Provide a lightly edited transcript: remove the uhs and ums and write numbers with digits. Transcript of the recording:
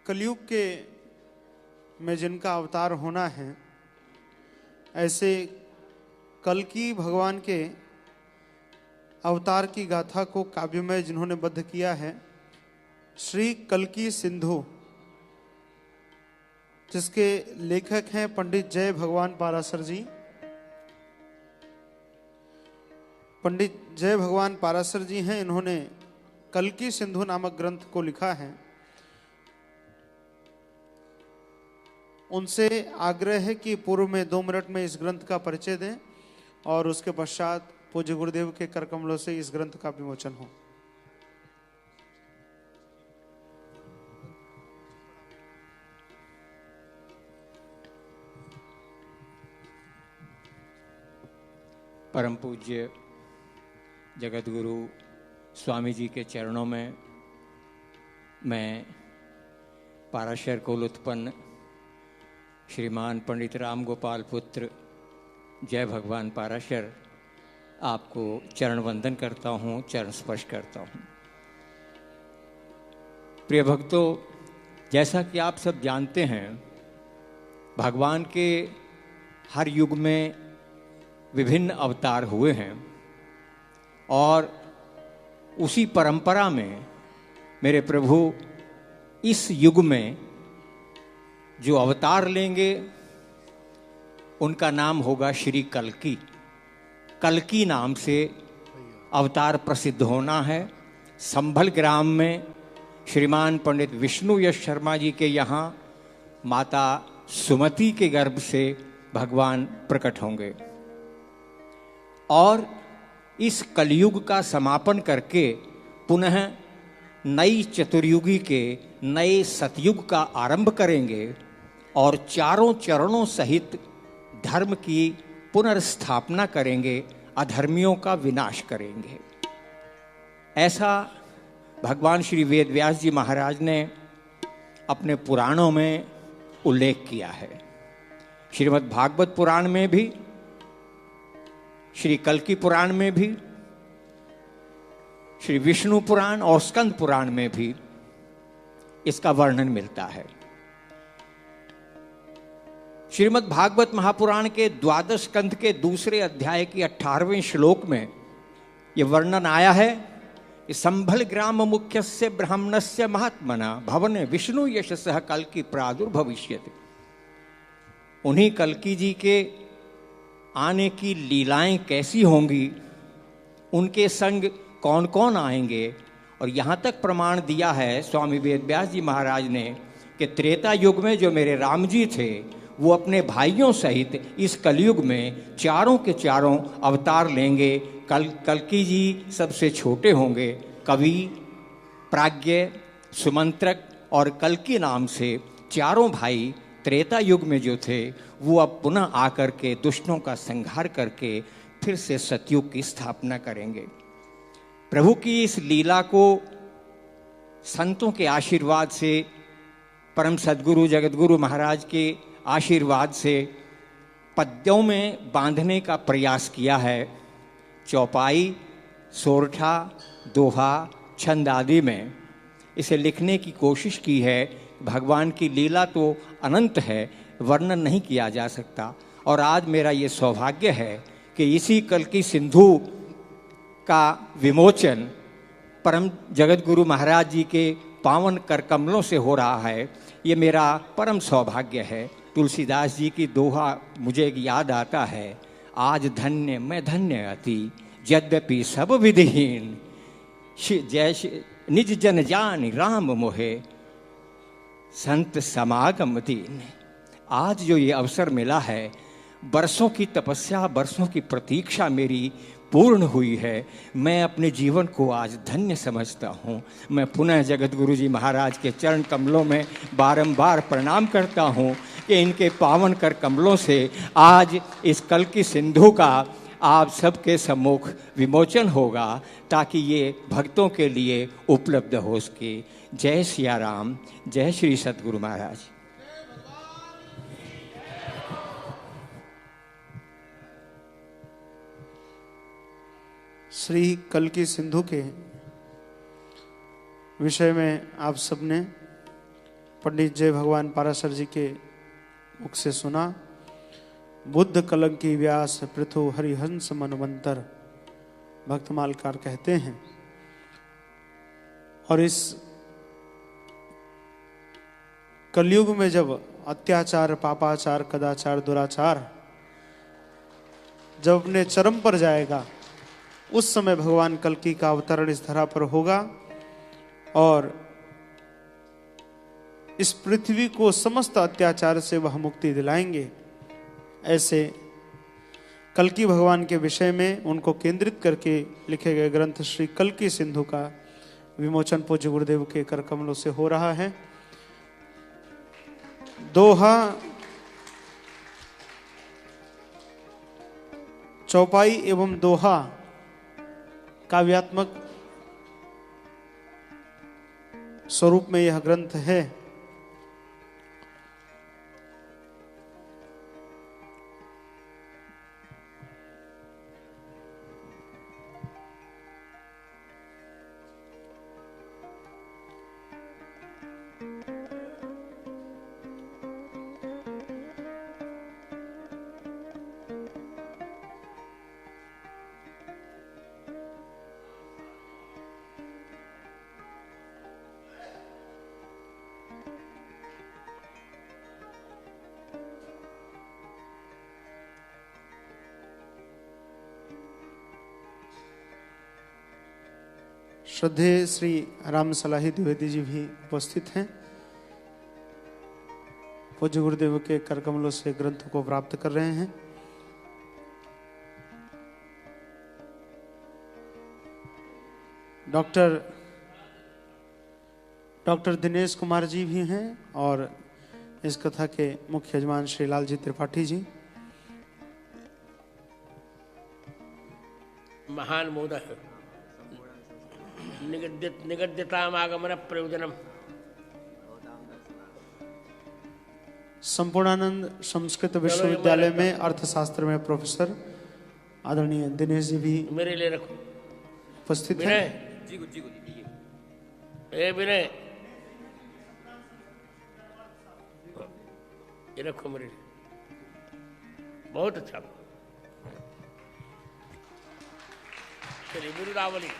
कलयुग के में जिनका अवतार होना है, ऐसे कल्कि भगवान के अवतार की गाथा को काव्य में जिन्होंने बद्ध किया है, श्री कल्कि सिंधु, जिसके लेखक हैं पंडित जय भगवान पाराशर जी। पंडित जय भगवान पाराशर जी हैं, इन्होंने कल्कि सिंधु नामक ग्रंथ को लिखा है। उनसे आग्रह है कि पूर्व में 2 मिनट में इस ग्रंथ का परिचय दें और उसके पश्चात पूज्य गुरुदेव के कर कमलों से इस ग्रंथ का विमोचन हो। परम पूज्य जगत गुरु स्वामी जी के चरणों में मैं पाराशर कुल उत्पन्न श्रीमान पंडित राम गोपाल पुत्र जय भगवान पाराशर आपको चरण वंदन करता हूँ, चरण स्पर्श करता हूँ। प्रिय भक्तों, जैसा कि आप सब जानते हैं, भगवान के हर युग में विभिन्न अवतार हुए हैं और उसी परंपरा में मेरे प्रभु इस युग में जो अवतार लेंगे उनका नाम होगा श्री कल्कि। कल्कि नाम से अवतार प्रसिद्ध होना है। संभल ग्राम में श्रीमान पंडित विष्णु यश शर्मा जी के यहाँ माता सुमति के गर्भ से भगवान प्रकट होंगे और इस कलयुग का समापन करके पुनः नई चतुर्युगी के नए सतयुग का आरंभ करेंगे और चारों चरणों सहित धर्म की पुनर्स्थापना करेंगे, अधर्मियों का विनाश करेंगे। ऐसा भगवान श्री वेद व्यास जी महाराज ने अपने पुराणों में उल्लेख किया है। श्रीमद् भागवत पुराण में भी, श्री कल्कि पुराण में भी, श्री विष्णु पुराण और स्कंद पुराण में भी इसका वर्णन मिलता है। श्रीमद् भागवत महापुराण के 12 स्कंद के 2 अध्याय की 18वें श्लोक में यह वर्णन आया है कि संभल ग्राम मुख्यस्य ब्राह्मणस्य महात्मना भवन विष्णु यशसः कल्कि प्रादुर्भविष्यति। उन्हीं कल्कि जी के आने की लीलाएं कैसी होंगी, उनके संग कौन कौन आएंगे, और यहाँ तक प्रमाण दिया है स्वामी वेद व्यास जी महाराज ने कि त्रेता युग में जो मेरे राम जी थे वो अपने भाइयों सहित इस कलयुग में चारों के चारों अवतार लेंगे। कल्कि जी सबसे छोटे होंगे। कवि, प्राज्ञ, सुमंत्रक और कल्कि नाम से चारों भाई त्रेता युग में जो थे वो अब पुनः आकर के दुष्टों का संहार करके फिर से सतयुग की स्थापना करेंगे। प्रभु की इस लीला को संतों के आशीर्वाद से, परम सद्गुरु जगतगुरु महाराज के आशीर्वाद से पद्यों में बांधने का प्रयास किया है। चौपाई, सोरठा, दोहा, छंद आदि में इसे लिखने की कोशिश की है। भगवान की लीला तो अनंत है, वर्णन नहीं किया जा सकता। और आज मेरा ये सौभाग्य है कि इसी कल्कि सिंधु का विमोचन परम जगत गुरु महाराज जी के पावन कर कमलों से हो रहा है। ये मेरा परम सौभाग्य है। तुलसीदास जी की दोहा मुझे याद आता है, आज धन्य मैं धन्य अति यद्यपि सब विधिहीन, जय निज जन जान राम मोहे संत समागम दीन। आज जो ये अवसर मिला है, बरसों की तपस्या, बरसों की प्रतीक्षा मेरी पूर्ण हुई है। मैं अपने जीवन को आज धन्य समझता हूँ। मैं पुनः जगत गुरु जी महाराज के चरण कमलों में बारंबार प्रणाम करता हूँ कि इनके पावन कर कमलों से आज इस कल्कि सिंधु का आप सबके सम्मुख विमोचन होगा, ताकि ये भक्तों के लिए उपलब्ध हो सके। जय सिया राम, जय श्री सद्गुरु महाराज। श्री कल्कि सिंधु के विषय में आप सबने पंडित जय भगवान पाराशर जी के मुख से सुना। बुद्ध कलंकी व्यास पृथु हरिहंस मनवंतर, भक्तमालकार कहते हैं। और इस कलयुग में जब अत्याचार, पापाचार, कदाचार, दुराचार जब अपने चरम पर जाएगा, उस समय भगवान कल्कि का अवतरण इस धरा पर होगा और इस पृथ्वी को समस्त अत्याचार से वह मुक्ति दिलाएंगे। ऐसे कल्कि भगवान के विषय में उनको केंद्रित करके लिखे गए ग्रंथ श्री कल्कि सिंधु का विमोचन पूज्य गुरुदेव के कर कमलों से हो रहा है। दोहा, चौपाई एवं दोहा काव्यात्मक स्वरूप में यह ग्रंथ है। श्रद्धेय श्री राम सलाही द्विवेदी जी भी उपस्थित हैं। पूज्य गुरुदेव के कर कमलों से ग्रंथ को प्राप्त कर रहे हैं। डॉक्टर दिनेश कुमार जी भी हैं और इस कथा के मुख्य यजमान श्री लाल जी त्रिपाठी जी। महान मोदक निगद्यतामागमन प्रयोजनम। संपूर्णानंद संस्कृत विश्वविद्यालय में अर्थशास्त्र में प्रोफेसर आदरणीय दिनेश जी भी मेरे लिए रखो, उपस्थित हैं। विनय ये रखो मेरे लिए, बहुत अच्छा। चलिए गुरुदावली।